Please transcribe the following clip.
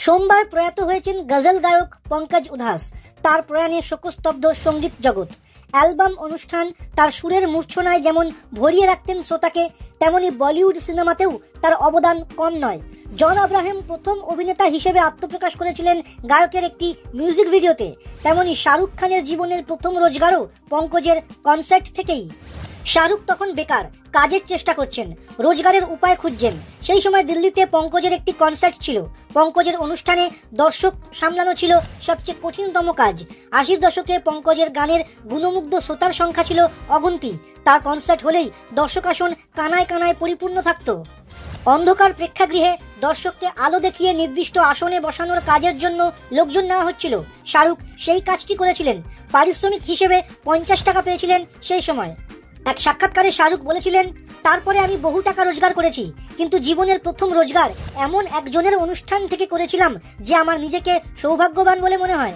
সোমবার প্রয়াত হয়েছেন গজল গায়ক পঙ্কজ উধাস। তার প্রয়াণে শোকস্তব্ধ সঙ্গীত জগৎ। অ্যালবাম অনুষ্ঠান তার সুরের মূর্ছনায় যেমন ভরিয়ে রাখতেন শ্রোতাকে, তেমনি বলিউড সিনেমাতেও তার অবদান কম নয়। জন আব্রাহাম প্রথম অভিনেতা হিসেবে আত্মপ্রকাশ করেছিলেন গায়কের একটি মিউজিক ভিডিওতে, তেমনি শাহরুখ খানের জীবনের প্রথম রোজগারও পঙ্কজের কনসার্ট থেকেই। শাহরুখ তখন বেকার, কাজের চেষ্টা করছেন, রোজগারের উপায় খুঁজছেন। সেই সময় দিল্লিতে পঙ্কজের একটি কনসার্ট ছিল। পঙ্কজের অনুষ্ঠানে দর্শক সামলানো ছিল সবচেয়ে কঠিনতম কাজ। ৮০ দশকে পঙ্কজের গানের গুণমুগ্ধ শ্রোতার সংখ্যা ছিল অগুন্তি। তার কনসার্ট হলেই দর্শক আসন কানায় কানায় পরিপূর্ণ থাকত। অন্ধকার প্রেক্ষাগৃহে দর্শককে আলো দেখিয়ে নির্দিষ্ট আসনে বসানোর কাজের জন্য লোকজন নেওয়া হচ্ছিল। শাহরুখ সেই কাজটি করেছিলেন। পারিশ্রমিক হিসেবে ৫০ টাকা পেয়েছিলেন সেই সময়। এক সাক্ষাৎকারে শাহরুখ বলেছিলেন, তারপরে আমি বহু টাকা রোজগার করেছি, কিন্তু জীবনের প্রথম রোজগার এমন একজনের অনুষ্ঠান থেকে করেছিলাম যে আমার নিজেকে সৌভাগ্যবান বলে মনে হয়।